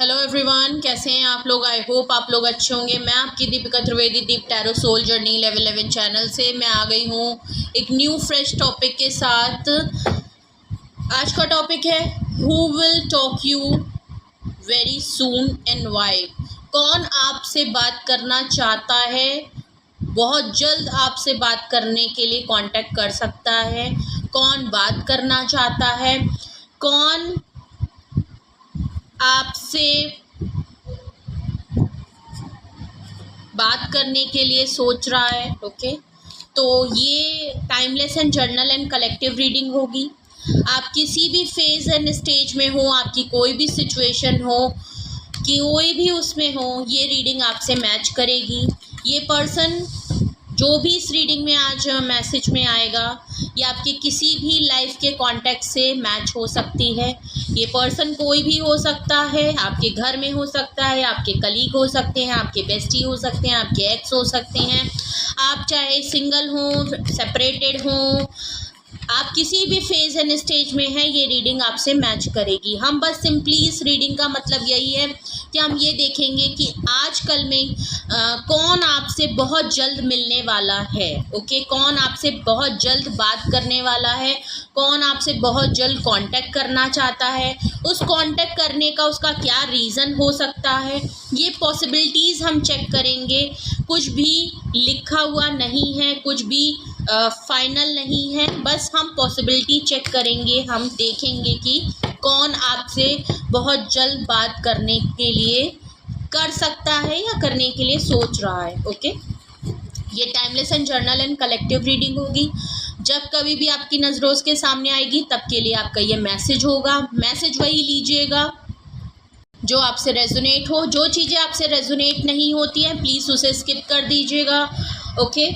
Hello everyone, कैसे हैं आप लोग। आई होप आप लोग अच्छे होंगे। मैं आपकी Deepika Trivedi Deep tarot soul journey level 11 channel से मैं आ गई हूँ एक न्यू फ्रेश टॉपिक के साथ। आज का टॉपिक है who will talk you very soon and why. कौन आपसे बात करना चाहता है, बहुत जल्द आपसे बात करने के लिए कांटेक्ट कर सकता है। कौन बात करना चाहता है, कौन आपसे बात करने के लिए सोच रहा है। ओके, तो ये timeless and journal and collective reading होगी। आप किसी भी फेज एंड स्टेज में हो, आपकी कोई भी सिचुएशन हो, कोई भी उसमें हो, ये रीडिंग आपसे मैच करेगी। ये पर्सन जो भी इस रीडिंग में आज मैसेज में आएगा, ये आपके किसी भी लाइफ के कॉन्टेक्ट से मैच हो सकती है। ये पर्सन कोई भी हो सकता है, आपके घर में हो सकता है, आपके कलीग हो सकते हैं, आपके बेस्टी हो सकते हैं, आपके एक्स हो सकते हैं। आप चाहे सिंगल हो, सेपरेटेड हो, आप किसी भी फेज एंड स्टेज में हैं, ये रीडिंग आपसे मैच करेगी। हम बस सिंपली इस रीडिंग का मतलब यही है कि हम ये देखेंगे कि आजकल में कौन आपसे बहुत जल्द मिलने वाला है। ओके, कौन आपसे बहुत जल्द बात करने वाला है, कौन आपसे बहुत जल्द कांटेक्ट करना चाहता है, उस कांटेक्ट करने का उसका क्या रीज़न हो सकता है, ये पॉसिबिलिटीज़ हम चेक करेंगे। कुछ भी लिखा हुआ नहीं है, कुछ भी फाइनल नहीं है, बस हम पॉसिबिलिटी चेक करेंगे। हम देखेंगे कि कौन आपसे बहुत जल्द बात करने के लिए कर सकता है या करने के लिए सोच रहा है। ओके, ये timeless and journal and collective reading होगी। जब कभी भी आपकी नज़रों उसके सामने आएगी, तब के लिए आपका ये मैसेज होगा। मैसेज वही लीजिएगा जो आपसे रेजोनेट हो। जो चीज़ें आपसे रेजोनेट नहीं होती हैं, प्लीज़ उसे स्किप कर दीजिएगा। ओके,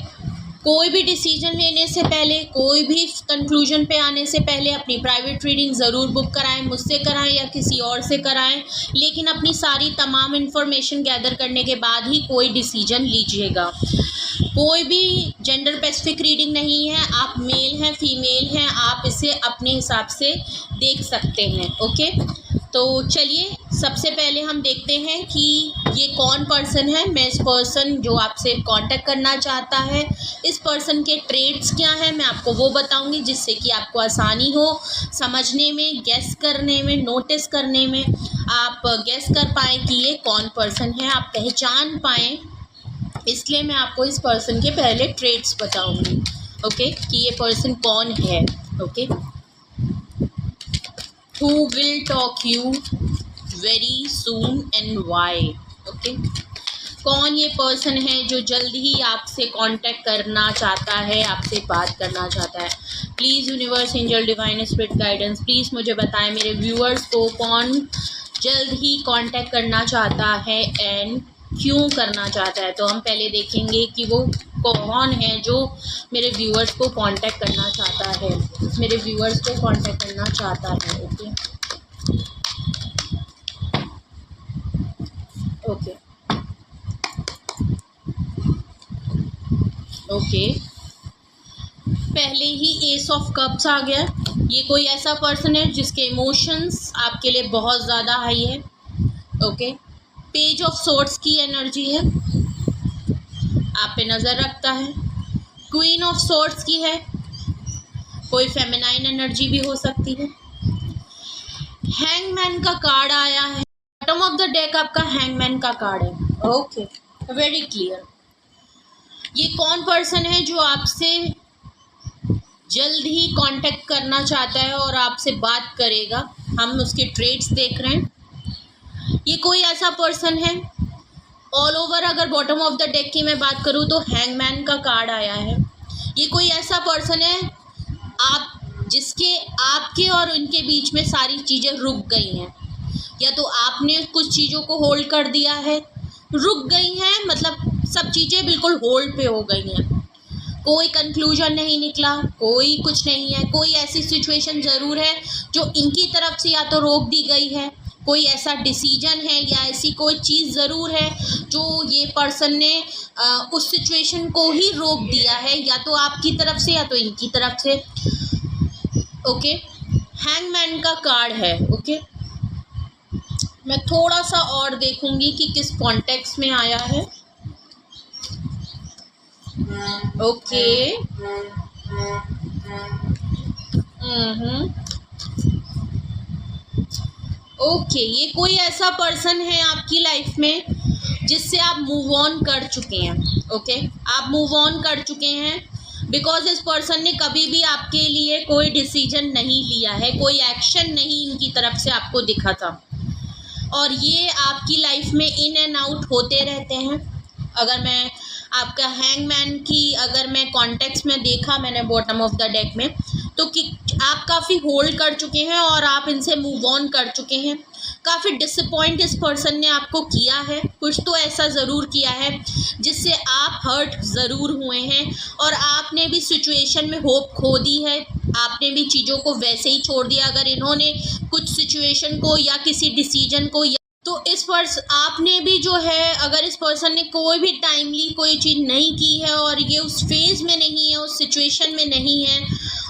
कोई भी डिसीजन लेने से पहले, कोई भी कंक्लूजन पे आने से पहले अपनी प्राइवेट रीडिंग ज़रूर बुक कराएं। मुझसे कराएं या किसी और से कराएं, लेकिन अपनी सारी तमाम इन्फॉर्मेशन गैदर करने के बाद ही कोई डिसीजन लीजिएगा। कोई भी जेंडर स्पेसिफिक रीडिंग नहीं है। आप मेल हैं, फीमेल हैं, आप इसे अपने हिसाब से देख सकते हैं। ओके, तो चलिए सबसे पहले हम देखते हैं कि ये कौन पर्सन है। मैं इस पर्सन जो आपसे कांटेक्ट करना चाहता है, इस पर्सन के ट्रेड्स क्या हैं, मैं आपको वो बताऊंगी, जिससे कि आपको आसानी हो समझने में, गेस करने में, नोटिस करने में। आप गेस कर पाएँ कि ये कौन पर्सन है, आप पहचान पाएँ। इसलिए मैं आपको इस पर्सन के पहले ट्रेड्स बताऊंगी। ओके, कि ये पर्सन कौन है। Okay, Who will talk you very soon and why? Okay, कौन ये पर्सन है जो जल्द ही आपसे कांटेक्ट करना चाहता है, आपसे बात करना चाहता है। Please universe, angel, divine spirit guidance, please मुझे बताएं मेरे व्यूअर्स को कौन जल्द ही कांटेक्ट करना चाहता है एंड क्यों करना चाहता है। तो हम पहले देखेंगे कि वो कौन है जो मेरे व्यूअर्स को कांटेक्ट करना चाहता है, मेरे व्यूअर्स को कांटेक्ट करना चाहता है। ओके ओके ओके, पहले ही एस ऑफ कप्स आ गया। ये कोई ऐसा पर्सन है जिसके इमोशंस आपके लिए बहुत ज़्यादा हाई है। ओके, पेज ऑफ सोर्ड्स की एनर्जी है, आप पे नज़र रखता है। क्वीन ऑफ सोर्ड्स की है, कोई फेमिनाइन एनर्जी भी हो सकती है। हैंगमैन का कार्ड आया है, बॉटम ऑफ द डेक आपका हैंगमैन का कार्ड है। Okay, very clear. ये कौन पर्सन है जो आपसे जल्द ही कांटेक्ट करना चाहता है और आपसे बात करेगा। हम उसके ट्रेड्स देख रहे हैं। ये कोई ऐसा पर्सन है, ऑल ओवर अगर बॉटम ऑफ द डेक की मैं बात करूँ तो हैंगमैन का कार्ड आया है। ये कोई ऐसा पर्सन है आप जिसके आपके और उनके बीच में सारी चीज़ें रुक गई हैं, या तो आपने कुछ चीज़ों को होल्ड कर दिया है, रुक गई हैं, मतलब सब चीज़ें बिल्कुल होल्ड पे हो गई हैं। कोई कंक्लूजन नहीं निकला, कोई कुछ नहीं है। कोई ऐसी सिचुएशन ज़रूर है जो इनकी तरफ से या तो रोक दी गई है, कोई ऐसा डिसीजन है या ऐसी कोई चीज़ ज़रूर है जो ये पर्सन ने उस सिचुएशन को ही रोक दिया है, या तो आपकी तरफ से या तो इनकी तरफ से। ओके, हैंगमैन का कार्ड है। ओके, मैं थोड़ा सा और देखूंगी कि किस कॉन्टेक्स्ट में आया है। ओके। ओके, ये कोई ऐसा पर्सन है आपकी लाइफ में जिससे आप मूव ऑन कर चुके हैं। ओके, आप मूव ऑन कर चुके हैं बिकॉज इस पर्सन ने कभी भी आपके लिए कोई डिसीजन नहीं लिया है, कोई एक्शन नहीं इनकी तरफ से आपको दिखा था, और ये आपकी लाइफ में इन एंड आउट होते रहते हैं। अगर मैं आपका हैंगमैन की अगर मैं कॉन्टेक्स्ट में देखा मैंने बॉटम ऑफ द डेक में, तो कि आप काफ़ी होल्ड कर चुके हैं और आप इनसे मूव ऑन कर चुके हैं। काफ़ी डिसअपॉइंट इस पर्सन ने आपको किया है, कुछ तो ऐसा ज़रूर किया है जिससे आप हर्ट ज़रूर हुए हैं, और आपने भी सिचुएशन में होप खो दी है, आपने भी चीज़ों को वैसे ही छोड़ दिया। अगर इन्होंने कुछ सिचुएशन को या किसी डिसीजन को तो इस आपने भी जो है, अगर इस पर्सन ने कोई भी टाइमली कोई चीज़ नहीं की है और ये उस फेज़ में नहीं है, उस सिचुएशन में नहीं है,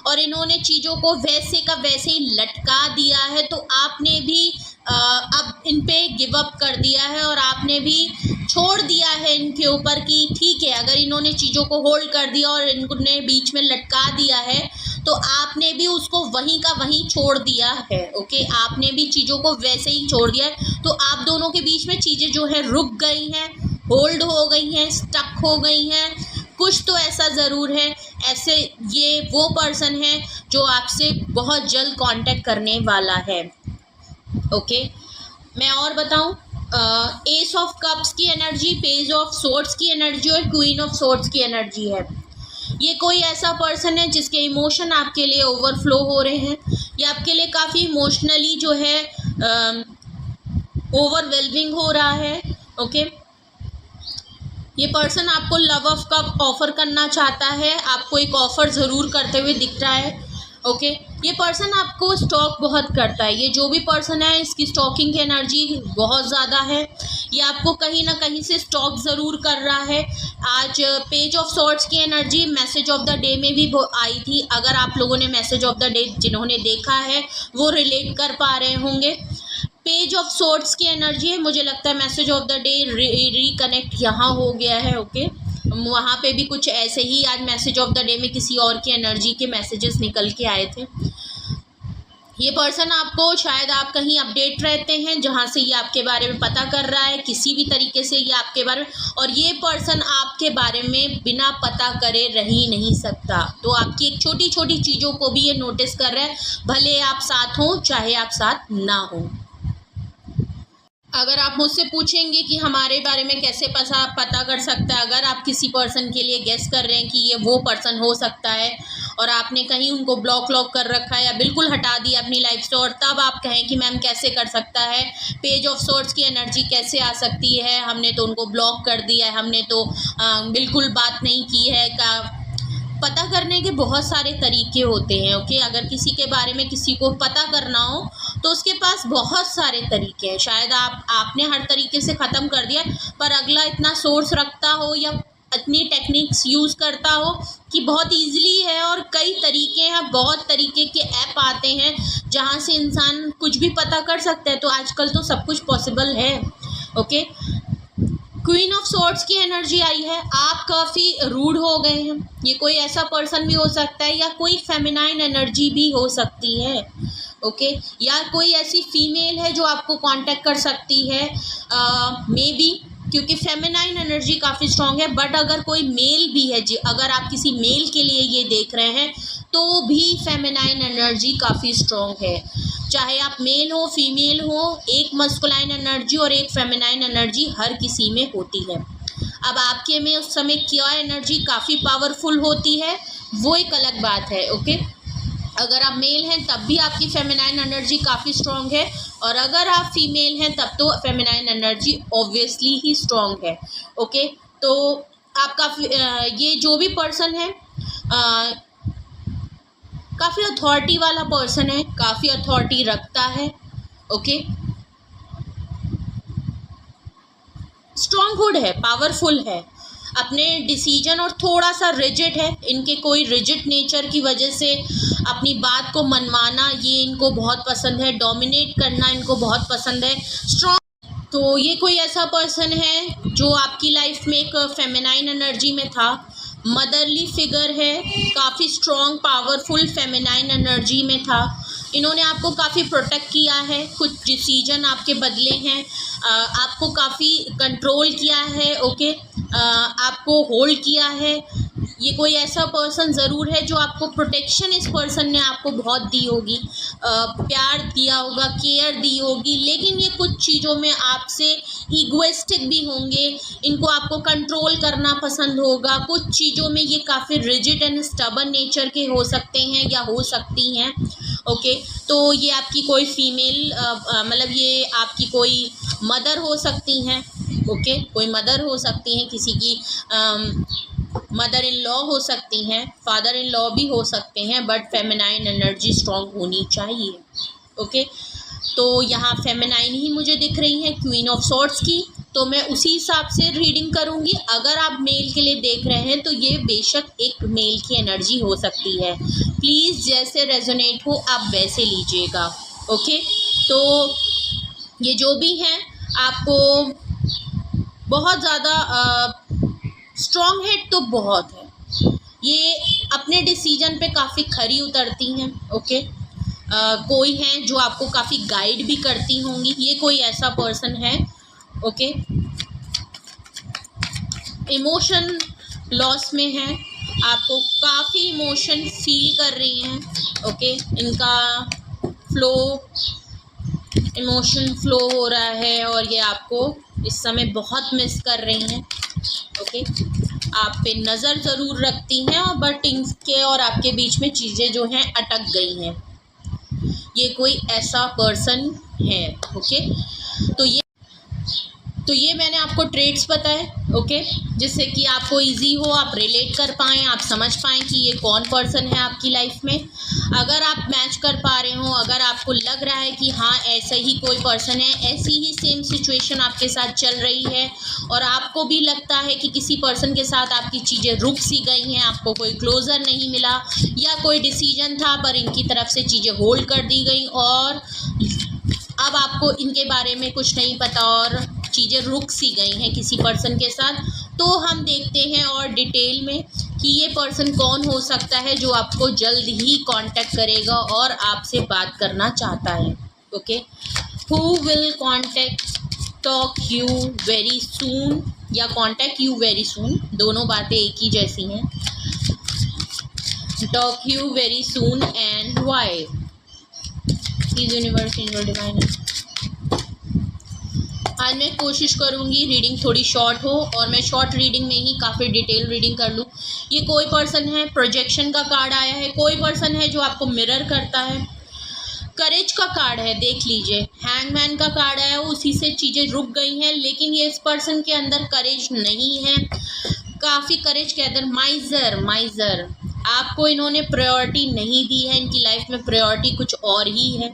और इन्होंने चीज़ों को वैसे का वैसे ही लटका दिया है, तो आपने भी अब इन पे गिव अप कर दिया है और आपने भी छोड़ दिया है इनके ऊपर कि ठीक है, अगर इन्होंने चीज़ों को होल्ड कर दिया और इन्होंने बीच में लटका दिया है तो आपने भी उसको वहीं का वहीं छोड़ दिया है। ओके, आपने भी चीज़ों को वैसे ही छोड़ दिया है, तो आप दोनों के बीच में चीज़ें जो है रुक गई हैं, होल्ड हो गई हैं, स्टक हो गई हैं। कुछ तो ऐसा ज़रूर है, ऐसे ये वो पर्सन है जो आपसे बहुत जल्द कांटेक्ट करने वाला है। ओके, मैं और बताऊं, एस ऑफ कप्स की एनर्जी, पेज ऑफ सोर्ड्स की एनर्जी और क्वीन ऑफ सोर्ड्स की एनर्जी है। ये कोई ऐसा पर्सन है जिसके इमोशन आपके लिए ओवरफ्लो हो रहे हैं, ये आपके लिए काफ़ी इमोशनली जो है ओवरवेलमिंग हो रहा है। ओके, ये पर्सन आपको लव ऑफ कप ऑफर करना चाहता है, आपको एक ऑफ़र ज़रूर करते हुए दिख रहा है। ओके, ये पर्सन आपको स्टॉक बहुत करता है, ये जो भी पर्सन है इसकी स्टॉकिंग की एनर्जी बहुत ज़्यादा है, ये आपको कहीं ना कहीं से स्टॉक ज़रूर कर रहा है। आज पेज ऑफ सॉर्ड्स की energy message of the day में भी आई थी, अगर आप लोगों ने मैसेज ऑफ द डे जिन्होंने देखा है वो रिलेट कर पा रहे होंगे। पेज ऑफ सोर्ड्स की एनर्जी है, मुझे लगता है message of the day reconnect यहाँ हो गया है। ओके, वहाँ पे भी कुछ ऐसे ही आज मैसेज ऑफ द डे में किसी और की एनर्जी के मैसेजेस निकल के आए थे। ये पर्सन आपको, शायद आप कहीं अपडेट रहते हैं जहाँ से ये आपके बारे में पता कर रहा है, किसी भी तरीके से ये आपके बारे में, और ये पर्सन आपके बारे में बिना पता करे रह ही नहीं सकता, तो आपकी एक छोटी छोटी चीज़ों को भी ये नोटिस कर रहा है, भले आप साथ हों चाहे आप साथ ना हो। अगर आप मुझसे पूछेंगे कि हमारे बारे में कैसे पता कर सकता है, अगर आप किसी पर्सन के लिए गेस कर रहे हैं कि ये वो पर्सन हो सकता है और आपने कहीं उनको ब्लॉक कर रखा है या बिल्कुल हटा दिया अपनी लाइफ से, और तब आप कहें कि मैम कैसे कर सकता है, पेज ऑफ सोर्ड्स की एनर्जी कैसे आ सकती है, हमने तो उनको ब्लॉक कर दिया है, हमने तो बिल्कुल बात नहीं की है, का पता करने के बहुत सारे तरीके होते हैं। ओके, अगर किसी के बारे में किसी को पता करना हो तो उसके पास बहुत सारे तरीके हैं, शायद आपने हर तरीके से ख़त्म कर दिया, पर अगला इतना सोर्स रखता हो या इतनी टेक्निक्स यूज़ करता हो कि बहुत इजीली है, और कई तरीके हैं, बहुत तरीके के ऐप आते हैं जहाँ से इंसान कुछ भी पता कर सकता है, तो आजकल तो सब कुछ पॉसिबल है। ओके, क्वीन ऑफ सॉर्ड्स की एनर्जी आई है, आप काफ़ी रूड हो गए हैं, ये कोई ऐसा पर्सन भी हो सकता है या कोई फेमिनाइन एनर्जी भी हो सकती है। ओके, या कोई ऐसी फीमेल है जो आपको कांटेक्ट कर सकती है, मे बी, क्योंकि फेमिनाइन एनर्जी काफ़ी स्ट्रॉन्ग है, बट अगर कोई मेल भी है, अगर आप किसी मेल के लिए ये देख रहे हैं तो भी फेमिनाइन एनर्जी काफ़ी स्ट्रॉन्ग है, चाहे आप मेल हो फीमेल हो, एक मस्कुलाइन एनर्जी और एक फेमिनाइन एनर्जी हर किसी में होती है। अब आपके में उस समय क्या एनर्जी काफ़ी पावरफुल होती है वो एक अलग बात है। ओके, अगर आप मेल हैं तब भी आपकी फेमिनाइन एनर्जी काफ़ी स्ट्रॉन्ग है, और अगर आप फीमेल हैं तब तो फेमिनाइन एनर्जी ऑब्वियसली ही स्ट्रॉन्ग है। ओके, तो आपका ये जो भी पर्सन है काफ़ी अथॉरिटी वाला पर्सन है, काफ़ी अथॉरिटी रखता है। ओके, स्ट्रॉन्ग हुड है, पावरफुल है। अपने डिसीजन और थोड़ा सा रिजिड है, इनके कोई रिजिड नेचर की वजह से अपनी बात को मनवाना ये इनको बहुत पसंद है, डोमिनेट करना इनको बहुत पसंद है, स्ट्रॉन्ग। तो ये कोई ऐसा पर्सन है जो आपकी लाइफ में एक फेमिनाइन एनर्जी में था, मदरली फिगर है, काफ़ी स्ट्रॉन्ग पावरफुल फेमिनाइन एनर्जी में था। इन्होंने आपको काफ़ी प्रोटेक्ट किया है, कुछ डिसीजन आपके बदले हैं, आपको काफ़ी कंट्रोल किया है, ओके, आपको होल्ड किया है। ये कोई ऐसा पर्सन ज़रूर है जो आपको प्रोटेक्शन इस पर्सन ने आपको बहुत दी होगी, प्यार दिया होगा, केयर दी होगी, लेकिन ये कुछ चीज़ों में आपसे ईगोइस्टिक भी होंगे, इनको आपको कंट्रोल करना पसंद होगा, कुछ चीज़ों में ये काफ़ी रिजिड एंड स्टबर्न नेचर के हो सकते हैं या हो सकती हैं, ओके। तो ये आपकी कोई फीमेल मतलब ये आपकी कोई मदर हो सकती हैं, ओके, कोई मदर हो सकती हैं, किसी की मदर इन लॉ हो सकती हैं, फादर इन लॉ भी हो सकते हैं, बट फेमिनाइन एनर्जी स्ट्रॉन्ग होनी चाहिए, ओके। तो यहाँ फेमिनाइन ही मुझे दिख रही है, क्वीन ऑफ सॉर्ड्स की, तो मैं उसी हिसाब से रीडिंग करूँगी। अगर आप मेल के लिए देख रहे हैं तो ये बेशक एक मेल की एनर्जी हो सकती है, प्लीज़ जैसे रेजोनेट हो आप वैसे लीजिएगा, ओके। तो ये जो भी हैं आपको बहुत ज़्यादा स्ट्रॉन्ग हेड तो बहुत है, ये अपने डिसीजन पे काफ़ी खरी उतरती हैं, ओके। कोई हैं जो आपको काफ़ी गाइड भी करती होंगी, ये कोई ऐसा पर्सन है, ओके। इमोशन लॉस में है, आपको काफ़ी इमोशन फील कर रही हैं, ओके। इनका इमोशन फ्लो हो रहा है और ये आपको इस समय बहुत मिस कर रही हैं, ओके। आप पे नज़र ज़रूर रखती हैं और बट इनके और आपके बीच में चीज़ें जो हैं अटक गई हैं, ये कोई ऐसा पर्सन है, ओके। तो ये मैंने आपको ट्रेड्स बताए, ओके, जिससे कि आपको इजी हो, आप रिलेट कर पाएँ, आप समझ पाएँ कि ये कौन पर्सन है आपकी लाइफ में। अगर आप मैच कर पा रहे हो, अगर आपको लग रहा है कि हाँ ऐसा ही कोई पर्सन है, ऐसी ही सेम सिचुएशन आपके साथ चल रही है और आपको भी लगता है कि किसी पर्सन के साथ आपकी चीज़ें रुक सी गई हैं, आपको कोई क्लोज़र नहीं मिला या कोई डिसीजन था पर इनकी तरफ से चीज़ें होल्ड कर दी गई और अब आपको इनके बारे में कुछ नहीं पता और चीज़ें रुक सी गई हैं किसी पर्सन के साथ, तो हम देखते हैं और डिटेल में कि ये पर्सन कौन हो सकता है जो आपको जल्द ही कांटेक्ट करेगा और आपसे बात करना चाहता है, okay. Who will talk you very सून या कॉन्टैक्ट यू वेरी सून, दोनों बातें एक ही जैसी हैं। Talk you very soon and why. Please universe angel divine. आज मैं कोशिश करूँगी रीडिंग थोड़ी शॉर्ट हो और मैं शॉर्ट रीडिंग में ही काफ़ी डिटेल रीडिंग कर लूँ। ये कोई पर्सन है, प्रोजेक्शन का कार्ड आया है, कोई पर्सन है जो आपको मिरर करता है, करेज का कार्ड है, देख लीजिए, हैंगमैन का कार्ड आया, उसी से चीज़ें रुक गई हैं, लेकिन ये इस पर्सन के अंदर करेज नहीं है, काफ़ी करेज के अंदर माइज़र आपको इन्होंने प्रायोरिटी नहीं दी है, इनकी लाइफ में प्रायोरिटी कुछ और ही है।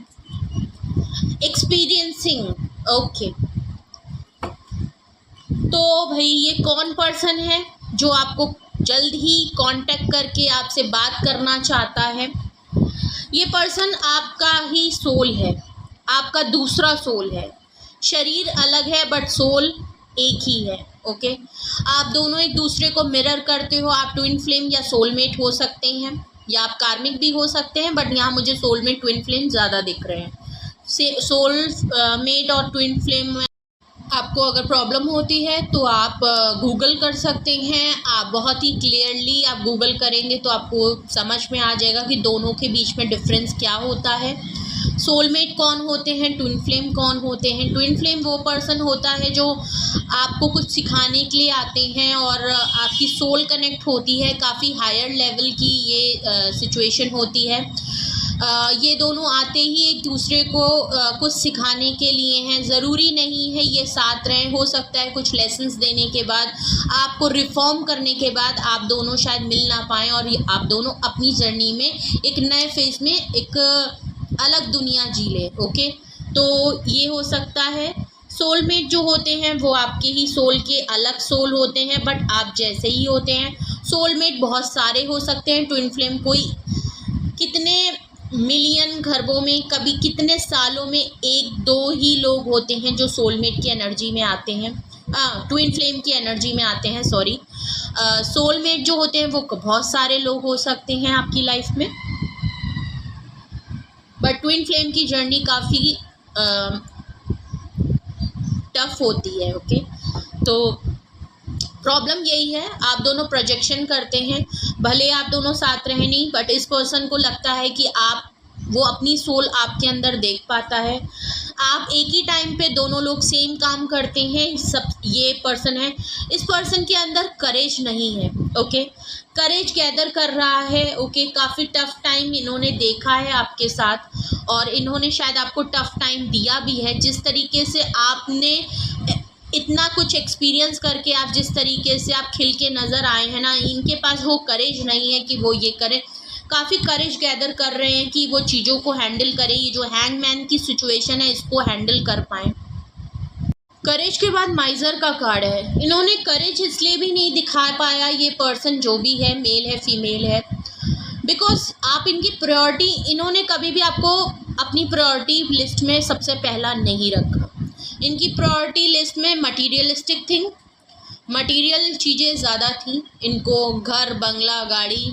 Experiencing, okay. तो भाई ये कौन पर्सन है जो आपको जल्द ही कांटेक्ट करके आपसे बात करना चाहता है? ये पर्सन आपका ही सोल है, आपका दूसरा सोल है। शरीर अलग है बट सोल एक ही है, ओके। आप दोनों एक दूसरे को मिरर करते हो, आप ट्विन फ्लेम या सोलमेट हो सकते हैं या आप कार्मिक भी हो सकते हैं, बट यहाँ मुझे सोलमेट ट्विन फ्लेम ज़्यादा दिख रहे हैं। सोलमेट और ट्विन फ्लेम में आपको अगर प्रॉब्लम होती है तो आप गूगल कर सकते हैं। आप बहुत ही क्लियरली आप गूगल करेंगे तो आपको समझ में आ जाएगा कि दोनों के बीच में डिफरेंस क्या होता है। सोलमेट कौन होते हैं, ट्विन फ्लेम कौन होते हैं? ट्विन फ्लेम वो पर्सन होता है जो आपको कुछ सिखाने के लिए आते हैं और आपकी सोल कनेक्ट होती है, काफ़ी हायर लेवल की ये सिचुएशन होती है। ये दोनों आते ही एक दूसरे को कुछ सिखाने के लिए हैं, ज़रूरी नहीं है ये साथ रहें, हो सकता है कुछ लेसन्स देने के बाद, आपको रिफॉर्म करने के बाद आप दोनों शायद मिल ना पाएँ और आप दोनों अपनी जर्नी में एक नए फेज़ में एक अलग दुनिया जी ले, ओके। तो ये हो सकता है। सोलमेट जो होते हैं वो आपके ही सोल के अलग सोल होते हैं, बट आप जैसे ही होते हैं। सोलमेट बहुत सारे हो सकते हैं। ट्विन फ्लेम कोई कितने मिलियन खरबों में, कभी कितने सालों में 1-2 ही लोग होते हैं जो सोलमेट की एनर्जी में आते हैं, ट्विन फ्लेम की एनर्जी में आते हैं, सॉरी। सोलमेट जो होते हैं वो बहुत सारे लोग हो सकते हैं आपकी लाइफ में, बट ट्विन फ्लेम की जर्नी काफ़ी टफ होती है। ओके, तो प्रॉब्लम यही है, आप दोनों प्रोजेक्शन करते हैं, भले आप दोनों साथ रहें नहीं, बट इस पर्सन को लगता है कि वो अपनी सोल आपके अंदर देख पाता है। आप एक ही टाइम पे दोनों लोग सेम काम करते हैं, सब ये पर्सन है। इस पर्सन के अंदर करेज नहीं है। ओके, करेज गैदर कर रहा है। ओके, काफ़ी टफ टाइम इन्होंने देखा है आपके साथ, और इन्होंने शायद आपको टफ टाइम दिया भी है। जिस तरीके से आपने इतना कुछ एक्सपीरियंस करके आप जिस तरीके से आप खिल के नज़र आए हैं ना, इनके पास वो करेज नहीं है कि वो ये करें। काफ़ी करेज गैदर कर रहे हैं कि वो चीज़ों को हैंडल करें। ये जो हैंगमैन की सिचुएशन है इसको हैंडल कर पाएँ। करेज के बाद माइजर का कार्ड है। इन्होंने करेज इसलिए भी नहीं दिखा पाया, ये पर्सन जो भी है, मेल है फीमेल है, बिकॉज आप इनकी प्रायोरिटी, इन्होंने कभी भी आपको अपनी प्रायोरिटी लिस्ट में सबसे पहला नहीं रखा। इनकी प्रायोरिटी लिस्ट में मटीरियलिस्टिक थिंग, मटीरियल चीज़ें ज़्यादा थी। इनको घर, बंगला, गाड़ी,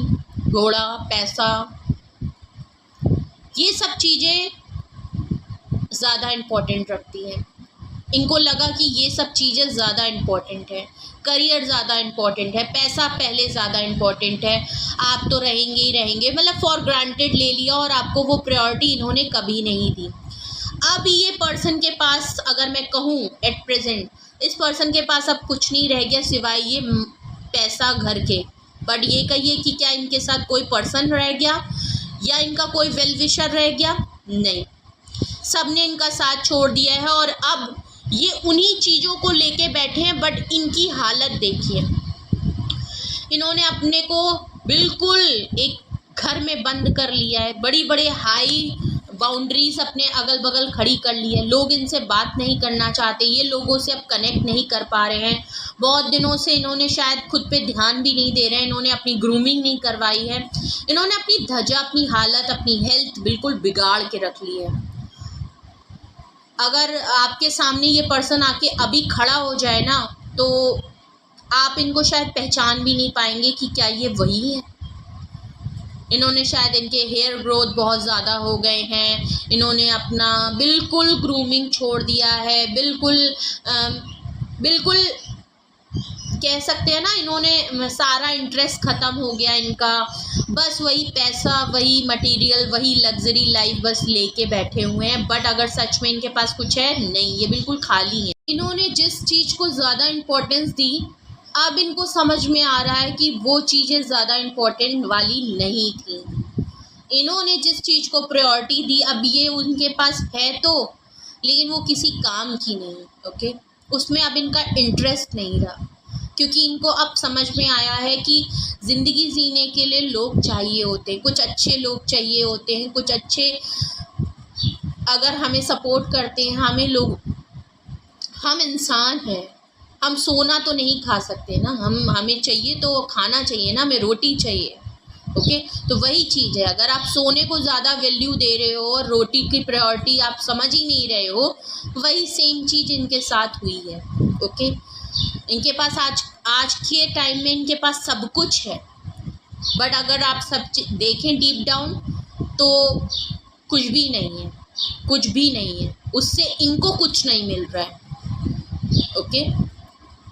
घोड़ा, पैसा, ये सब चीज़ें ज़्यादा इम्पोर्टेंट रखती हैं। इनको लगा कि ये सब चीज़ें ज़्यादा इम्पोर्टेंट है, करियर ज़्यादा इम्पोर्टेंट है, पैसा पहले ज़्यादा इम्पोर्टेंट है, आप तो रहेंगे ही रहेंगे, मतलब फॉर ग्रांटेड ले लिया, और आपको वो प्रायोरिटी इन्होंने कभी नहीं दी। अब ये पर्सन के पास, अगर मैं कहूँ एट प्रेजेंट, इस पर्सन के पास अब कुछ नहीं रह गया सिवाय ये पैसा, घर के। बट ये कहिए कि क्या इनके साथ कोई पर्सन रह गया या इनका कोई वेल विशर रह गया? नहीं, सब ने इनका साथ छोड़ दिया है, और अब ये उन्हीं चीज़ों को लेके बैठे हैं। बट इनकी हालत देखिए, इन्होंने अपने को बिल्कुल एक घर में बंद कर लिया है, बड़ी बड़े हाई बाउंड्रीज अपने अगल बगल खड़ी कर ली है। लोग इनसे बात नहीं करना चाहते, ये लोगों से अब कनेक्ट नहीं कर पा रहे हैं। बहुत दिनों से इन्होंने शायद खुद पे ध्यान भी नहीं दे रहे हैं, इन्होंने अपनी ग्रूमिंग नहीं करवाई है, इन्होंने अपनी धजा, अपनी हालत, अपनी हेल्थ बिल्कुल बिगाड़ के रख ली है। अगर आपके सामने ये पर्सन आके अभी खड़ा हो जाए ना, तो आप इनको शायद पहचान भी नहीं पाएंगे कि क्या ये वही है। इन्होंने शायद, इनके हेयर ग्रोथ बहुत ज़्यादा हो गए हैं, इन्होंने अपना बिल्कुल ग्रूमिंग छोड़ दिया है, बिल्कुल कह सकते हैं ना, इन्होंने सारा इंटरेस्ट ख़त्म हो गया इनका। बस वही पैसा, वही मटेरियल, वही लग्जरी लाइफ बस लेके बैठे हुए हैं। बट अगर सच में इनके पास कुछ है, नहीं, ये बिल्कुल खाली है। इन्होंने जिस चीज़ को ज़्यादा इम्पोर्टेंस दी, अब इनको समझ में आ रहा है कि वो चीज़ें ज़्यादा इम्पोर्टेंट वाली नहीं थी। इन्होंने जिस चीज़ को प्रायोरिटी दी, अब ये उनके पास है तो, लेकिन वो किसी काम की नहीं। ओके, उसमें अब इनका इंटरेस्ट नहीं रहा, क्योंकि इनको अब समझ में आया है कि ज़िंदगी जीने के लिए लोग चाहिए होते हैं, कुछ अच्छे लोग चाहिए होते हैं, कुछ अच्छे अगर हमें सपोर्ट करते हैं, हमें लोग, हम इंसान हैं, हम सोना तो नहीं खा सकते ना, हमें चाहिए तो खाना चाहिए ना, हमें रोटी चाहिए। ओके, तो वही चीज़ है, अगर आप सोने को ज़्यादा वैल्यू दे रहे हो और रोटी की प्रायोरिटी आप समझ ही नहीं रहे हो, वही सेम चीज़ इनके साथ हुई है। ओके, इनके पास आज के टाइम में इनके पास सब कुछ है, बट अगर आप सब देखें डीप डाउन तो कुछ भी नहीं है, कुछ भी नहीं है, उससे इनको कुछ नहीं मिल रहा है। ओके,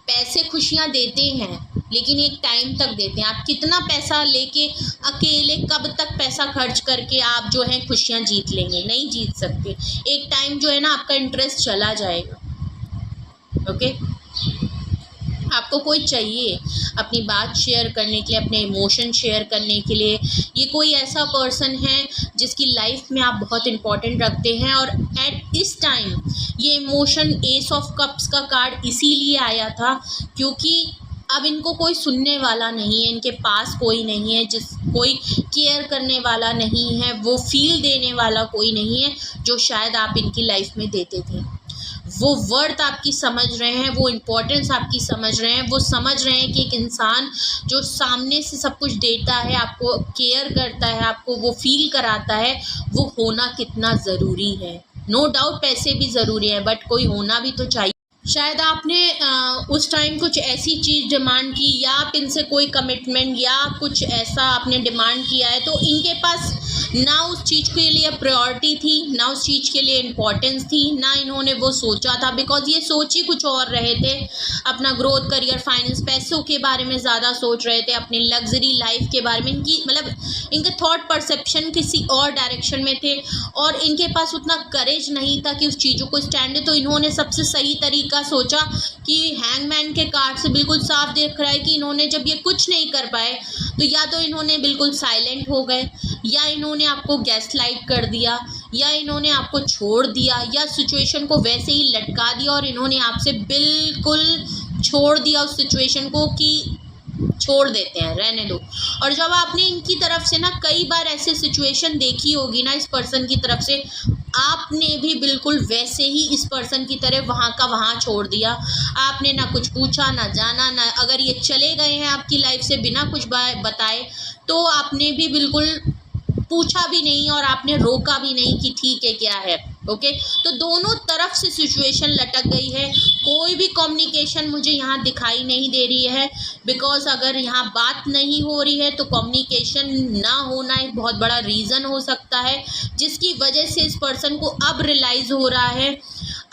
पैसे खुशियाँ देते हैं, लेकिन एक टाइम तक देते हैं। आप कितना पैसा लेके अकेले कब तक पैसा खर्च करके आप जो है खुशियाँ जीत लेंगे? नहीं जीत सकते। एक टाइम जो है ना, आपका इंटरेस्ट चला जाएगा। ओके, आपको कोई चाहिए अपनी बात शेयर करने के लिए, अपने इमोशन शेयर करने के लिए। ये कोई ऐसा पर्सन है जिसकी लाइफ में आप बहुत इम्पोर्टेंट रखते हैं, और एट इस टाइम ये इमोशन, एस ऑफ कप्स का कार्ड इसीलिए आया था क्योंकि अब इनको कोई सुनने वाला नहीं है, इनके पास कोई नहीं है, कोई केयर करने वाला नहीं है, वो फील देने वाला कोई नहीं है जो शायद आप इनकी लाइफ में देते थे। वो वर्थ आपकी समझ रहे हैं, वो इम्पोर्टेंस आपकी समझ रहे हैं, वो समझ रहे हैं कि एक इंसान जो सामने से सब कुछ देता है, आपको केयर करता है, आपको वो फील कराता है, वो होना कितना ज़रूरी है। नो डाउट पैसे भी ज़रूरी है, बट कोई होना भी तो चाहिए। शायद आपने उस टाइम कुछ ऐसी चीज़ डिमांड की, या आप इनसे कोई कमिटमेंट या कुछ ऐसा आपने डिमांड किया है, तो इनके पास ना उस चीज़ के लिए प्रायोरिटी थी, ना उस चीज़ के लिए इम्पोर्टेंस थी, ना इन्होंने वो सोचा था, बिकॉज ये सोच ही कुछ और रहे थे। अपना ग्रोथ, करियर, फाइनेंस, पैसों के बारे में ज़्यादा सोच रहे थे, अपनी लग्जरी लाइफ के बारे में। इनकी मतलब इनके थॉट परसेप्शन किसी और डायरेक्शन में थे, और इनके पास उतना करेज नहीं था कि उस चीज़ों को स्टैंड दे। तो इन्होंने सबसे सही तरीका सोचा कि हैंगमैन के कार्ड से बिल्कुल साफ दिख रहा है कि इन्होंने जब ये कुछ नहीं कर पाए, तो या तो इन्होंने बिल्कुल साइलेंट हो गए, या इन्होंने आपको गैसलाइट कर दिया, या इन्होंने आपको छोड़ दिया, या सिचुएशन को वैसे ही लटका दिया और इन्होंने आपसे बिल्कुल छोड़ दिया उस सिचुएशन को कि छोड़ देते हैं, रहने दो। और जब आपने इनकी तरफ से ना कई बार ऐसे सिचुएशन देखी होगी ना इस पर्सन की तरफ से, आपने भी बिल्कुल वैसे ही इस पर्सन की तरह वहाँ का वहाँ छोड़ दिया। आपने ना कुछ पूछा, ना जाना, ना अगर ये चले गए हैं आपकी लाइफ से बिना कुछ बताए, तो आपने भी बिल्कुल पूछा भी नहीं और आपने रोका भी नहीं कि ठीक है क्या है। ओके, तो दोनों तरफ से सिचुएशन लटक गई है। कोई भी कम्युनिकेशन मुझे यहाँ दिखाई नहीं दे रही है, बिकॉज अगर यहाँ बात नहीं हो रही है तो कम्युनिकेशन ना होना एक बहुत बड़ा रीज़न हो सकता है, जिसकी वजह से इस पर्सन को अब रियलाइज़ हो रहा है,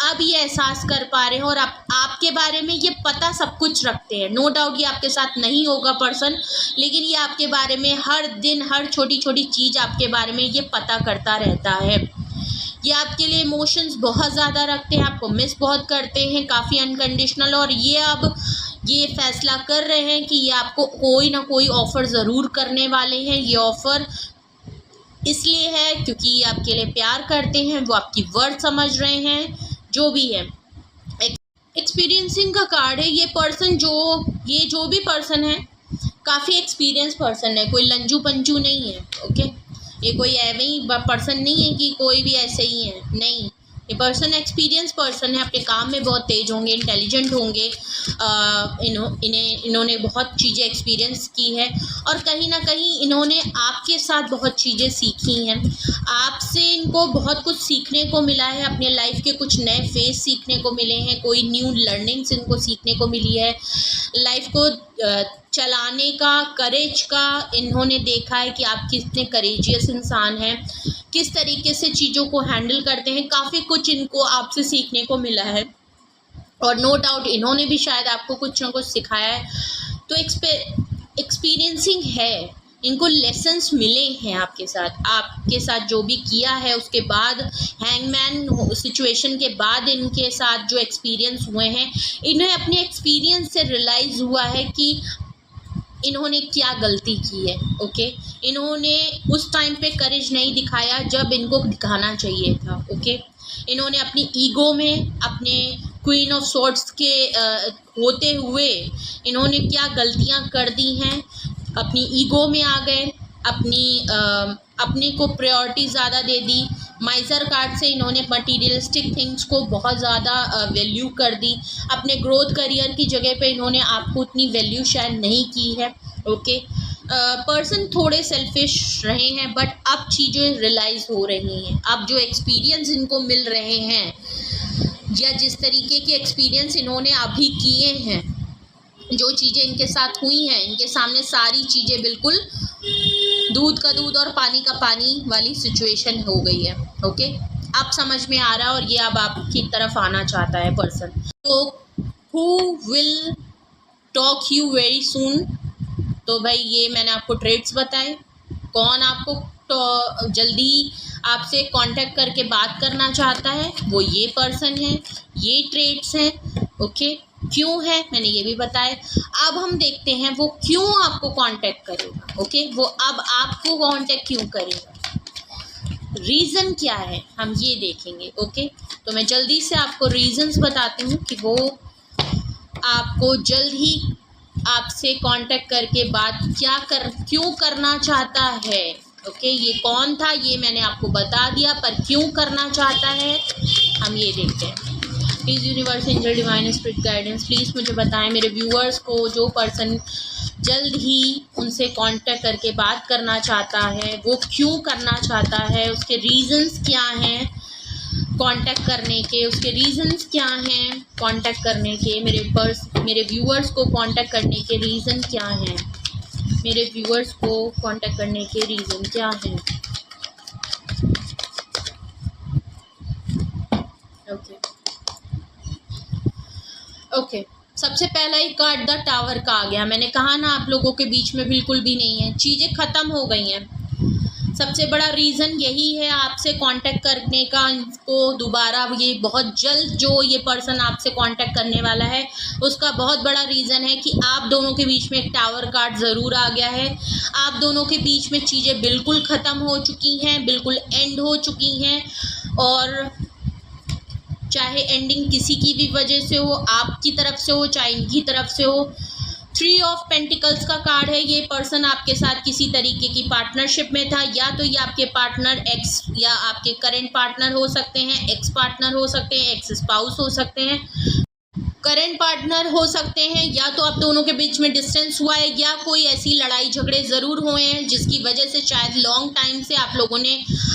अब ये एहसास कर पा रहे हैं, और आपके बारे में ये पता सब कुछ रखते हैं। नो डाउट ये आपके साथ नहीं होगा पर्सन, लेकिन ये आपके बारे में हर दिन हर छोटी छोटी चीज़ आपके बारे में ये पता करता रहता है। ये आपके लिए इमोशंस बहुत ज़्यादा रखते हैं, आपको मिस बहुत करते हैं, काफ़ी अनकंडीशनल। और ये अब ये फैसला कर रहे हैं कि ये आपको कोई ना कोई ऑफ़र ज़रूर करने वाले हैं। ये ऑफ़र इसलिए है क्योंकि ये आपके लिए प्यार करते हैं, वो आपकी वर्थ समझ रहे हैं, जो भी है। एक्सपीरियंसिंग का कार्ड है। ये पर्सन जो भी पर्सन है, काफ़ी एक्सपीरियंस पर्सन है, कोई लंजू पंजू नहीं है। ओके, ये कोई ऐसे ही पर्सन नहीं है कि कोई भी ऐसे ही है, नहीं। ये पर्सन एक्सपीरियंस पर्सन है, अपने काम में बहुत तेज होंगे, इंटेलिजेंट होंगे, इन्होंने बहुत चीज़ें एक्सपीरियंस की है, और कहीं ना कहीं इन्होंने आपके साथ बहुत चीज़ें सीखी हैं। आपसे इनको बहुत कुछ सीखने को मिला है, अपने लाइफ के कुछ नए फेज सीखने को मिले हैं, कोई न्यू लर्निंग्स इनको सीखने को मिली है। लाइफ को चलाने का, करेज का इन्होंने देखा है कि आप कितने करेजियस इंसान हैं, किस तरीके से चीज़ों को हैंडल करते हैं। काफ़ी कुछ इनको आपसे सीखने को मिला है, और नो डाउट इन्होंने भी शायद आपको कुछ ना कुछ सिखाया है। तो एक्सपीरियंसिंग है, इनको लेसन्स मिले हैं आपके साथ जो भी किया है। उसके बाद हैंगमैन सिचुएशन के बाद इनके साथ जो एक्सपीरियंस हुए हैं, इन्हें अपने एक्सपीरियंस से रियलाइज़ हुआ है कि इन्होंने क्या गलती की है। ओके, इन्होंने उस टाइम पे करेज नहीं दिखाया जब इनको दिखाना चाहिए था। ओके, इन्होंने अपनी ईगो में, अपने क्वीन ऑफ सॉर्ड्स के होते हुए इन्होंने क्या गलतियां कर दी हैं, अपनी ईगो में आ गए, अपने को प्रायोरिटी ज़्यादा दे दी। माइजर कार्ड से इन्होंने मटीरियलिस्टिक थिंग्स को बहुत ज़्यादा वैल्यू कर दी। अपने ग्रोथ करियर की जगह पे इन्होंने आपको उतनी वैल्यू शायद नहीं की है। ओके, पर्सन थोड़े सेल्फिश रहे हैं, बट अब चीज़ें रियलाइज़ हो रही हैं। अब जो एक्सपीरियंस इनको मिल रहे हैं, या जिस तरीके के एक्सपीरियंस इन्होंने अभी किए हैं, जो चीज़ें इनके साथ हुई हैं, इनके सामने सारी चीज़ें बिल्कुल दूध का दूध और पानी का पानी वाली सिचुएशन हो गई है। ओके, अब समझ में आ रहा है, और ये अब आपकी तरफ आना चाहता है पर्सन। तो who will talk you very सून। तो भाई ये मैंने आपको ट्रेड्स बताए, कौन आपको तो जल्दी आपसे कांटेक्ट करके बात करना चाहता है, वो ये पर्सन है, ये ट्रेड्स हैं। ओके, क्यों है मैंने ये भी बताया। अब हम देखते हैं वो क्यों आपको कांटेक्ट करेगा। ओके, वो अब आपको कांटेक्ट क्यों करेगा, रीज़न क्या है, हम ये देखेंगे। ओके, तो मैं जल्दी से आपको रीजंस बताती हूँ कि वो आपको जल्द ही आपसे कांटेक्ट करके बात क्यों करना चाहता है। ओके, ये कौन था ये मैंने आपको बता दिया, पर क्यों करना चाहता है हम ये देखते हैं। Please universe, angel, divine spirit guidance, please मुझे बताएं मेरे व्यूअर्स को, जो पर्सन जल्द ही उनसे कांटेक्ट करके बात करना चाहता है वो क्यों करना चाहता है, उसके रीजंस क्या हैं कांटेक्ट करने के, उसके रीजंस क्या हैं कांटेक्ट करने के, मेरे व्यूअर्स को कांटेक्ट करने के रीज़न क्या हैं, मेरे व्यूअर्स को कांटेक्ट करने के रीज़न क्या हैं। ओके, सबसे पहला ही कार्ड द टावर का आ गया। मैंने कहा ना आप लोगों के बीच में बिल्कुल भी नहीं है, चीज़ें ख़त्म हो गई हैं। सबसे बड़ा रीज़न यही है आपसे कांटेक्ट करने का, इसको दोबारा ये बहुत जल्द जो ये पर्सन आपसे कांटेक्ट करने वाला है उसका बहुत बड़ा रीज़न है कि आप दोनों के बीच में एक टावर कार्ड ज़रूर आ गया है। आप दोनों के बीच में चीज़ें बिल्कुल ख़त्म हो चुकी हैं, बिल्कुल एंड हो चुकी हैं, और चाहे एंडिंग किसी की भी वजह से हो, आपकी तरफ से हो चाहे इनकी तरफ से हो। 3 ऑफ पेंटिकल्स का कार्ड है। ये पर्सन आपके साथ किसी तरीके की पार्टनरशिप में था, या तो ये आपके पार्टनर एक्स या आपके करंट पार्टनर हो सकते हैं, एक्स पार्टनर हो सकते हैं, एक्स स्पाउस हो सकते हैं, करंट पार्टनर हो सकते हैं, या तो आप दोनों के बीच में डिस्टेंस हुआ है, या कोई ऐसी लड़ाई झगड़े ज़रूर हुए हैं जिसकी वजह से शायद लॉन्ग टाइम से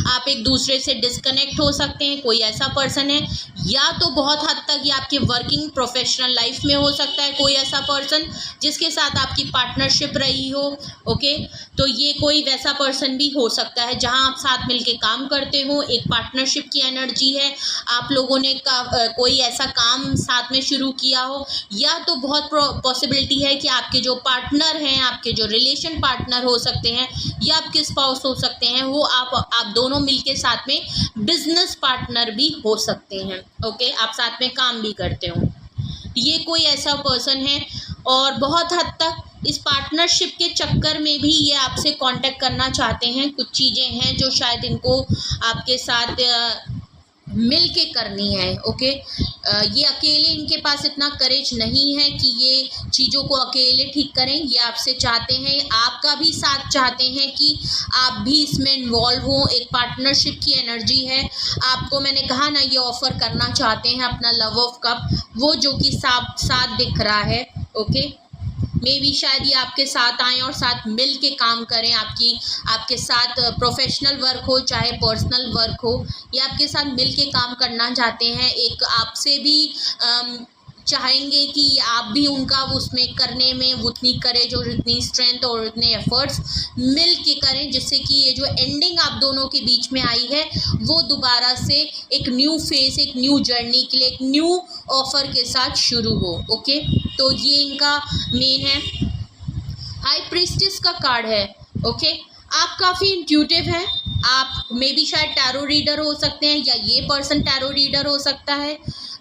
आप एक दूसरे से डिस्कनेक्ट हो सकते हैं। कोई ऐसा पर्सन है, या तो बहुत हद तक ये आपके वर्किंग प्रोफेशनल लाइफ में हो सकता है कोई ऐसा पर्सन जिसके साथ आपकी पार्टनरशिप रही हो। ओके, तो ये कोई वैसा पर्सन भी हो सकता है जहां आप साथ मिलके काम करते हो, एक पार्टनरशिप की एनर्जी है, आप लोगों ने कोई ऐसा काम साथ में शुरू किया हो, या तो बहुत पॉसिबिलिटी है कि आपके जो पार्टनर हैं, आपके जो रिलेशन पार्टनर हो सकते हैं, या आपके स्पाउस हो सकते हैं, वो आप दोनों मिलके साथ में बिजनेस पार्टनर भी हो सकते हैं। ओके, आप साथ में काम भी करते हो, ये कोई ऐसा पर्सन है। और बहुत हद तक इस पार्टनरशिप के चक्कर में भी ये आपसे कांटेक्ट करना चाहते हैं। कुछ चीज़ें हैं जो शायद इनको आपके साथ मिल के करनी है। ओके, ये अकेले इनके पास इतना करेज नहीं है कि ये चीज़ों को अकेले ठीक करें। ये आपसे चाहते हैं, आपका भी साथ चाहते हैं कि आप भी इसमें इन्वॉल्व हो। एक पार्टनरशिप की एनर्जी है। आपको मैंने कहा ना, ये ऑफ़र करना चाहते हैं अपना लव ऑफ कप, वो जो कि साथ दिख रहा है। ओके, मे भी शायद ये आपके साथ आएँ और साथ मिल के काम करें। आपके साथ प्रोफेशनल वर्क हो चाहे पर्सनल वर्क हो, ये आपके साथ मिल के काम करना चाहते हैं। एक आपसे भी चाहेंगे कि आप भी उनका उसमें करने में उतनी करेज और उतनी स्ट्रेंथ और उतने एफर्ट्स मिल के करें, जिससे कि ये जो एंडिंग आप दोनों के बीच में आई है वो दोबारा से एक न्यू फेस, एक न्यू जर्नी के लिए एक न्यू ऑफर के साथ शुरू हो। ओके, तो ये इनका मेन है। हाई प्रीस्टेस का कार्ड है। ओके, आप काफ़ी इंट्यूटिव हैं, आप मे बी शायद टैरो रीडर हो सकते हैं, या ये पर्सन टैरो रीडर हो सकता है,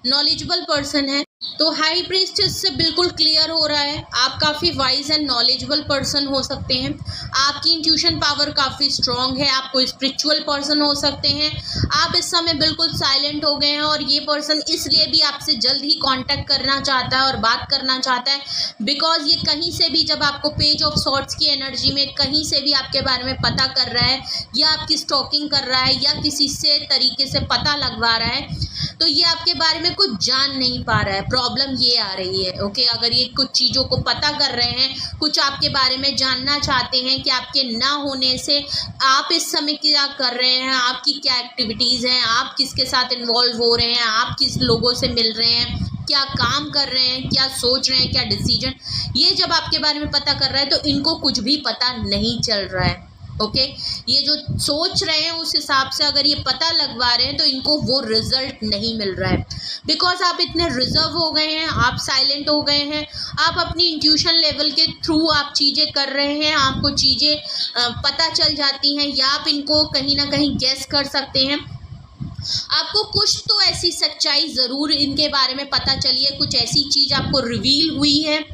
नॉलेजेबल पर्सन है। तो हाई प्रीस्टेस से बिल्कुल क्लियर हो रहा है आप काफ़ी वाइज एंड नॉलेजेबल पर्सन हो सकते हैं। आपकी इंट्यूशन पावर काफ़ी स्ट्रॉन्ग है। आप कोई स्पिरिचुअल पर्सन हो सकते हैं। आप इस समय बिल्कुल साइलेंट हो गए हैं, और ये पर्सन इसलिए भी आपसे जल्द ही कांटेक्ट करना चाहता है और बात करना चाहता है, बिकॉज ये कहीं से भी जब आपको पेज ऑफ सॉर्ड्स की एनर्जी में कहीं से भी आपके बारे में पता कर रहा है, या आपकी स्टॉकिंग कर रहा है, या किसी से तरीके से पता लगवा रहा है, तो ये आपके बारे में कुछ जान नहीं पा रहा है। प्रॉब्लम ये आ रही है। ओके, अगर ये कुछ चीज़ों को पता कर रहे हैं, कुछ आपके बारे में जानना चाहते हैं कि आपके ना होने से आप इस समय क्या कर रहे हैं, आपकी क्या एक्टिविटीज़ हैं, आप किसके साथ इन्वॉल्व हो रहे हैं, आप किस लोगों से मिल रहे हैं, क्या काम कर रहे हैं, क्या सोच रहे हैं, क्या डिसीजन, ये जब आपके बारे में पता कर रहा है तो इनको कुछ भी पता नहीं चल रहा है। ओके, ये जो सोच रहे हैं उस हिसाब से अगर ये पता लगवा रहे हैं तो इनको वो रिजल्ट नहीं मिल रहा है, बिकॉज आप इतने रिजर्व हो गए हैं, आप साइलेंट हो गए हैं, आप अपनी इंट्यूशन लेवल के थ्रू आप चीज़ें कर रहे हैं, आपको चीज़ें पता चल जाती हैं, या आप इनको कहीं ना कहीं गेस कर सकते हैं। आपको कुछ तो ऐसी सच्चाई ज़रूर इनके बारे में पता चली है, कुछ ऐसी चीज़ आपको रिवील हुई है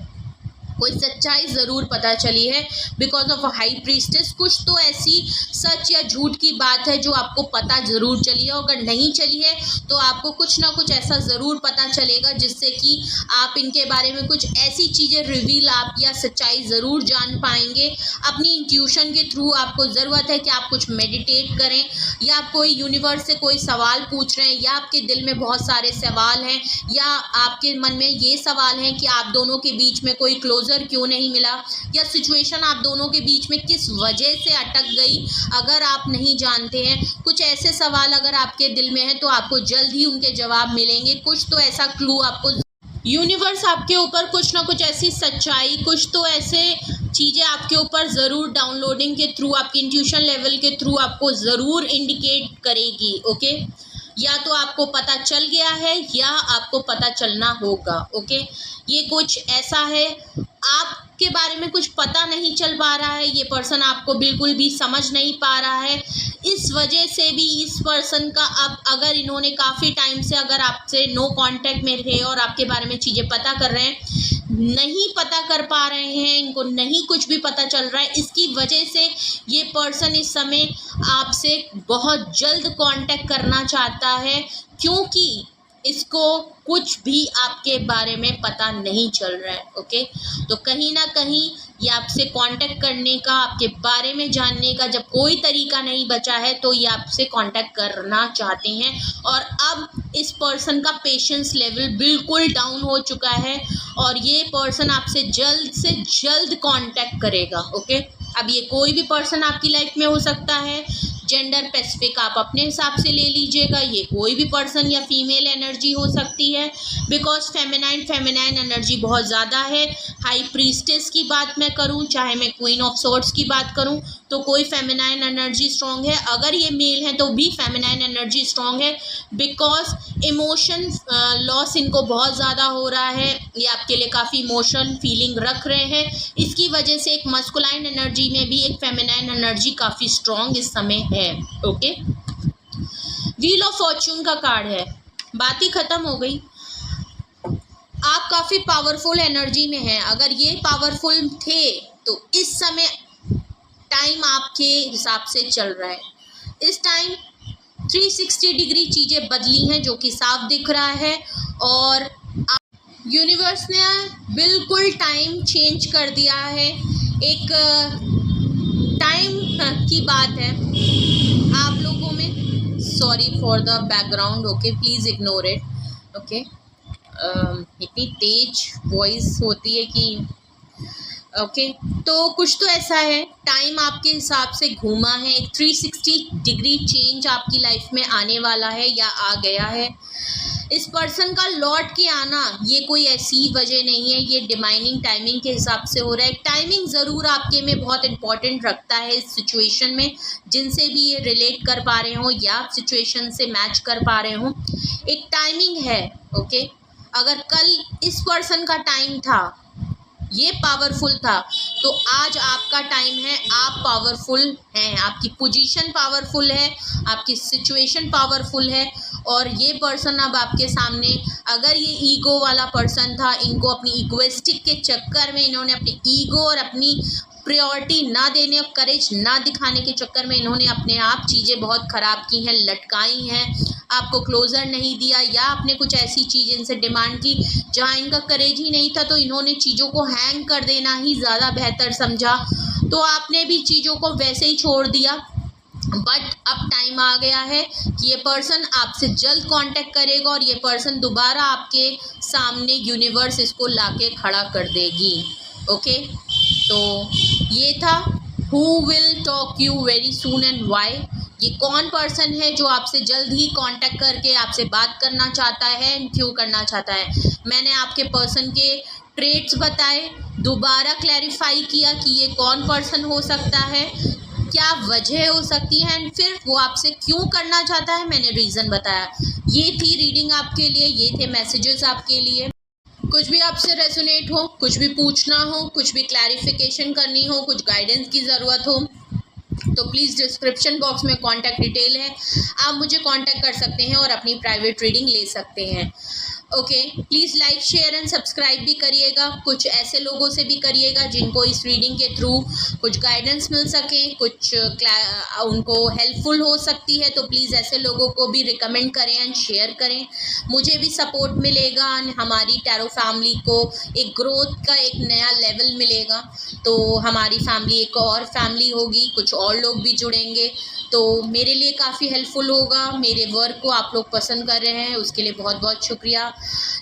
कोई सच्चाई ज़रूर पता चली है बिकॉज ऑफ हाई प्रीस्टेस। कुछ तो ऐसी सच या झूठ की बात है जो आपको पता ज़रूर चली है, अगर नहीं चली है तो आपको कुछ ना कुछ ऐसा ज़रूर पता चलेगा जिससे कि आप इनके बारे में कुछ ऐसी चीज़ें रिवील आप या सच्चाई ज़रूर जान पाएंगे। अपनी इंट्यूशन के थ्रू आपको ज़रूरत है कि आप कुछ मेडिटेट करें, या आप कोई यूनिवर्स से कोई सवाल पूछ रहे हैं, या आपके दिल में बहुत सारे सवाल हैं, या आपके मन में ये सवाल हैं कि आप दोनों के बीच में कोई क्लोजर क्यों नहीं मिला, या सिचुएशन आप दोनों के बीच में किस वजह से अटक गई, अगर आप नहीं जानते हैं। कुछ ऐसे सवाल अगर आपके दिल में है तो आपको जल्द ही उनके जवाब मिलेंगे। कुछ तो ऐसा क्लू आपको यूनिवर्स आपके ऊपर कुछ ना कुछ ऐसी सच्चाई, कुछ तो ऐसे चीज़ें आपके ऊपर ज़रूर डाउनलोडिंग के थ्रू, आपकी इंट्यूशन लेवल के थ्रू आपको ज़रूर इंडिकेट करेगी। ओके, या तो आपको पता चल गया है या आपको पता चलना होगा। ओके, ये कुछ ऐसा है आपके बारे में कुछ पता नहीं चल पा रहा है, ये पर्सन आपको बिल्कुल भी समझ नहीं पा रहा है। इस वजह से भी इस पर्सन का अब अगर इन्होंने काफ़ी टाइम से अगर आपसे नो कांटेक्ट में थे और आपके बारे में चीज़ें पता कर रहे हैं, नहीं पता कर पा रहे हैं, इनको नहीं कुछ भी पता चल रहा है, इसकी वजह से ये पर्सन इस समय आपसे बहुत जल्द कांटेक्ट करना चाहता है, क्योंकि इसको कुछ भी आपके बारे में पता नहीं चल रहा है। ओके, तो कहीं ना कहीं ये आपसे कांटेक्ट करने का, आपके बारे में जानने का जब कोई तरीका नहीं बचा है तो ये आपसे कांटेक्ट करना चाहते हैं। और अब इस पर्सन का पेशेंस लेवल बिल्कुल डाउन हो चुका है और ये पर्सन आपसे जल्द से जल्द कांटेक्ट करेगा। ओके, अब ये कोई भी पर्सन आपकी लाइफ में हो सकता है, जेंडर स्पेसिफिक आप अपने हिसाब से ले लीजिएगा। ये कोई भी पर्सन या फीमेल एनर्जी हो सकती है, बिकॉज फेमिनाइन एनर्जी बहुत ज़्यादा है। हाई प्रीस्टेस की बात मैं करूं, चाहे मैं क्वीन ऑफ सोर्ड्स की बात करूं, तो कोई फेमिनाइन एनर्जी स्ट्रॉन्ग है। अगर ये मेल हैं तो भी फेमिनाइन एनर्जी स्ट्रॉन्ग है, बिकॉज इमोशन लॉस इनको बहुत ज़्यादा हो रहा है। ये आपके लिए काफ़ी इमोशन फीलिंग रख रहे हैं, इसकी वजह से एक मस्कुलाइन एनर्जी में भी एक फेमिनाइन एनर्जी काफ़ी स्ट्रॉन्ग इस समय है। ओके, व्हील ऑफ फॉर्च्यून का कार्ड है, बात ही खत्म हो गई। आप काफ़ी पावरफुल एनर्जी में हैं। अगर ये पावरफुल थे तो इस समय टाइम आपके हिसाब से चल रहा है। इस टाइम 360 डिग्री चीज़ें बदली हैं, जो कि साफ दिख रहा है, और यूनिवर्स ने बिल्कुल टाइम चेंज कर दिया है। एक टाइम की बात है आप लोगों में, sorry for the background, okay, please ignore it. Okay, इतनी तेज वॉइस होती है कि ओके, तो कुछ तो ऐसा है, टाइम आपके हिसाब से घूमा है। एक 360 डिग्री चेंज आपकी लाइफ में आने वाला है या आ गया है। इस पर्सन का लौट के आना ये कोई ऐसी वजह नहीं है, ये डिवाइनिंग टाइमिंग के हिसाब से हो रहा है। टाइमिंग ज़रूर आपके में बहुत इंपॉर्टेंट रखता है इस सिचुएशन में, जिनसे भी ये रिलेट कर पा रहे हो या आप सिचुएशन से मैच कर पा रहे हो, एक टाइमिंग है। ओके, अगर कल इस पर्सन का टाइम था, ये पावरफुल था, तो आज आपका टाइम है, आप पावरफुल हैं, आपकी पोजीशन पावरफुल है, आपकी सिचुएशन पावरफुल है। और ये पर्सन अब आपके सामने, अगर ये ईगो वाला पर्सन था, इनको अपनी इगोइस्टिक के चक्कर में, इन्होंने अपनी ईगो और अपनी प्रायोरिटी ना देने और करेज ना दिखाने के चक्कर में इन्होंने अपने आप चीज़ें बहुत ख़राब की हैं, लटकाई हैं, आपको क्लोज़र नहीं दिया, या आपने कुछ ऐसी चीज़ इनसे डिमांड की जहाँ इनका करेज ही नहीं था, तो इन्होंने चीज़ों को हैंग कर देना ही ज़्यादा बेहतर समझा, तो आपने भी चीज़ों को वैसे ही छोड़ दिया। बट अब टाइम आ गया है कि ये पर्सन आपसे जल्द कांटेक्ट करेगा और ये पर्सन दोबारा आपके सामने यूनिवर्स इसको लाके खड़ा कर देगी। ओके, तो ये था who will talk you very soon and why. ये कौन पर्सन है जो आपसे जल्द ही कांटेक्ट करके आपसे बात करना चाहता है एंड क्यों करना चाहता है। मैंने आपके पर्सन के ट्रेट्स बताए, दोबारा क्लैरिफाई किया कि ये कौन पर्सन हो सकता है, क्या वजह हो सकती है, एंड फिर वो आपसे क्यों करना चाहता है, मैंने रीज़न बताया। ये थी रीडिंग आपके लिए, ये थे मैसेजेस आपके लिए। कुछ भी आपसे रेजोनेट हो, कुछ भी पूछना हो, कुछ भी क्लैरिफिकेशन करनी हो, कुछ गाइडेंस की ज़रूरत हो, तो प्लीज़ डिस्क्रिप्शन बॉक्स में कॉन्टैक्ट डिटेल है, आप मुझे कॉन्टैक्ट कर सकते हैं और अपनी प्राइवेट रीडिंग ले सकते हैं। Okay, please like share and subscribe भी करिएगा। कुछ ऐसे लोगों से भी करिएगा जिनको इस रीडिंग के थ्रू कुछ गाइडेंस मिल सके, कुछ उनको हेल्पफुल हो सकती है, तो प्लीज़ ऐसे लोगों को भी रिकमेंड करें एंड शेयर करें। मुझे भी सपोर्ट मिलेगा एंड हमारी टैरो फैमिली को एक ग्रोथ का एक नया लेवल मिलेगा। तो हमारी फैमिली एक और फैमिली होगी, कुछ और लोग भी जुड़ेंगे, तो मेरे लिए काफ़ी हेल्पफुल होगा। मेरे वर्क को आप लोग पसंद कर रहे हैं, उसके लिए बहुत बहुत शुक्रिया।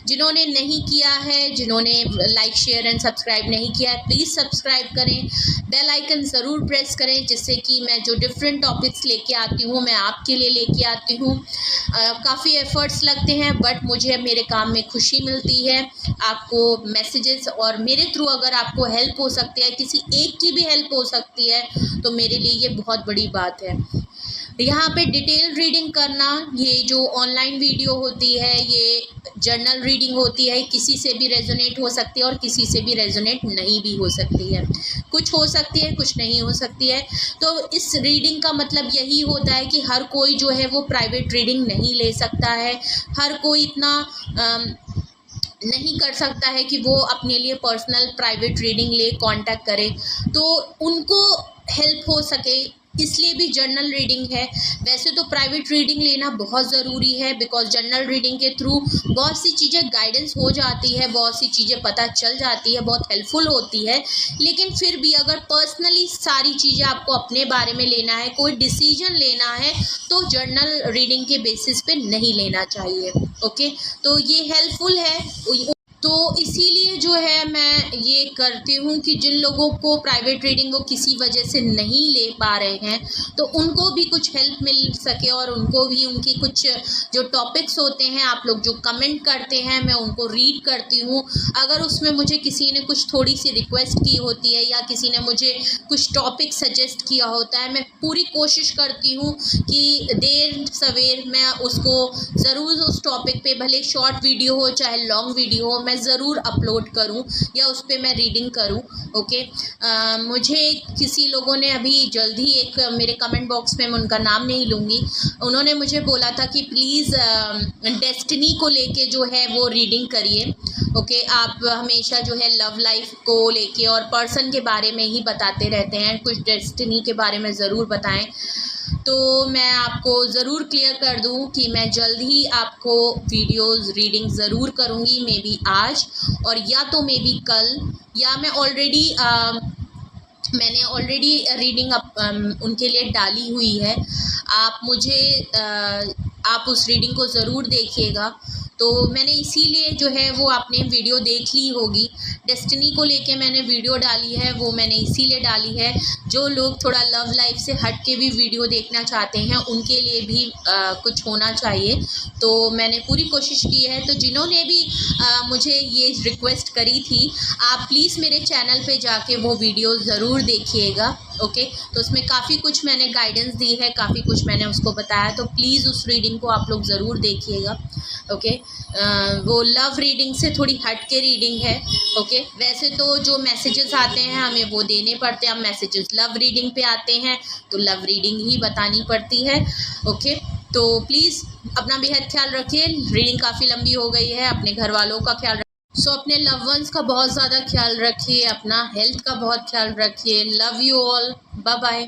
जिन्होंने नहीं किया है, जिन्होंने लाइक शेयर एंड सब्सक्राइब नहीं किया है, प्लीज़ सब्सक्राइब करें, बेल आइकन ज़रूर प्रेस करें, जिससे कि मैं जो डिफरेंट टॉपिक्स लेके आती हूँ मैं आपके लिए लेके आती हूँ। काफ़ी एफ़र्ट्स लगते हैं, बट मुझे मेरे काम में खुशी मिलती है। आपको मैसेजेस और मेरे थ्रू अगर आपको हेल्प हो सकती है, किसी एक की भी हेल्प हो सकती है, तो मेरे लिए ये बहुत बड़ी बात है। यहाँ पे डिटेल रीडिंग करना, ये जो ऑनलाइन वीडियो होती है, ये जर्नल रीडिंग होती है, किसी से भी रेजोनेट हो सकती है और किसी से भी रेजोनेट नहीं भी हो सकती है। कुछ हो सकती है, कुछ नहीं हो सकती है। तो इस रीडिंग का मतलब यही होता है कि हर कोई जो है वो प्राइवेट रीडिंग नहीं ले सकता है, हर कोई इतना नहीं कर सकता है कि वो अपने लिए पर्सनल प्राइवेट रीडिंग ले, कांटेक्ट करे, तो उनको हेल्प हो सके, इसलिए भी जर्नल रीडिंग है। वैसे तो प्राइवेट रीडिंग लेना बहुत ज़रूरी है, बिकॉज जर्नल रीडिंग के थ्रू बहुत सी चीज़ें गाइडेंस हो जाती है, बहुत सी चीज़ें पता चल जाती है, बहुत हेल्पफुल होती है। लेकिन फिर भी अगर पर्सनली सारी चीज़ें आपको अपने बारे में लेना है, कोई डिसीजन लेना है, तो जर्नल रीडिंग के बेसिस पे नहीं लेना चाहिए। ओके, तो ये हेल्पफुल है। तो इसीलिए जो है मैं ये करती हूँ कि जिन लोगों को प्राइवेट रीडिंग वो किसी वजह से नहीं ले पा रहे हैं, तो उनको भी कुछ हेल्प मिल सके और उनको भी उनकी कुछ जो टॉपिक्स होते हैं, आप लोग जो कमेंट करते हैं, मैं उनको रीड करती हूँ। अगर उसमें मुझे किसी ने कुछ थोड़ी सी रिक्वेस्ट की होती है या किसी ने मुझे कुछ टॉपिक सजेस्ट किया होता है, मैं पूरी कोशिश करती हूँ कि देर सवेर मैं उसको ज़रूर उस टॉपिक पे, भले शॉर्ट वीडियो हो चाहे लॉन्ग वीडियो हो, मैं ज़रूर अपलोड करूं या उस पर मैं रीडिंग करूं। ओके, मुझे किसी लोगों ने अभी जल्दी एक मेरे कमेंट बॉक्स में, मैं उनका नाम नहीं लूँगी, उन्होंने मुझे बोला था कि प्लीज़ डेस्टिनी को लेके जो है वो रीडिंग करिए। ओके, आप हमेशा जो है लव लाइफ को लेके और पर्सन के बारे में ही बताते रहते हैं, कुछ डेस्टिनी के बारे में ज़रूर बताएं। तो मैं आपको ज़रूर क्लियर कर दूं कि मैं जल्द ही आपको वीडियोस रीडिंग ज़रूर करूंगी, मे बी आज और या तो मे बी कल, या मैंने ऑलरेडी रीडिंग उनके लिए डाली हुई है। आप उस रीडिंग को ज़रूर देखिएगा। तो मैंने इसीलिए जो है वो आपने वीडियो देख ली होगी, डेस्टिनी को लेके मैंने वीडियो डाली है, वो मैंने इसीलिए डाली है। जो लोग थोड़ा लव लाइफ से हट के भी वीडियो देखना चाहते हैं, उनके लिए भी कुछ होना चाहिए, तो मैंने पूरी कोशिश की है। तो जिन्होंने भी मुझे ये रिक्वेस्ट करी थी, आप प्लीज़ मेरे चैनल पे जाके वो वीडियो ज़रूर देखिएगा। ओके, तो उसमें काफ़ी कुछ मैंने गाइडेंस दी है, काफ़ी कुछ मैंने उसको बताया, तो प्लीज़ उस रीडिंग को आप लोग ज़रूर देखिएगा। ओके, वो लव रीडिंग से थोड़ी हट के रीडिंग है। ओके, वैसे तो जो मैसेजेस आते हैं हमें वो देने पड़ते हैं, अब मैसेजेस लव रीडिंग पे आते हैं तो लव रीडिंग ही बतानी पड़ती है। ओके, तो प्लीज़ अपना बेहद ख्याल रखिए। रीडिंग काफ़ी लंबी हो गई है, अपने घर वालों का ख्याल सो अपने लव वंस का बहुत ज़्यादा ख्याल रखिए, अपना हेल्थ का बहुत ख्याल रखिए। Love you all, bye bye.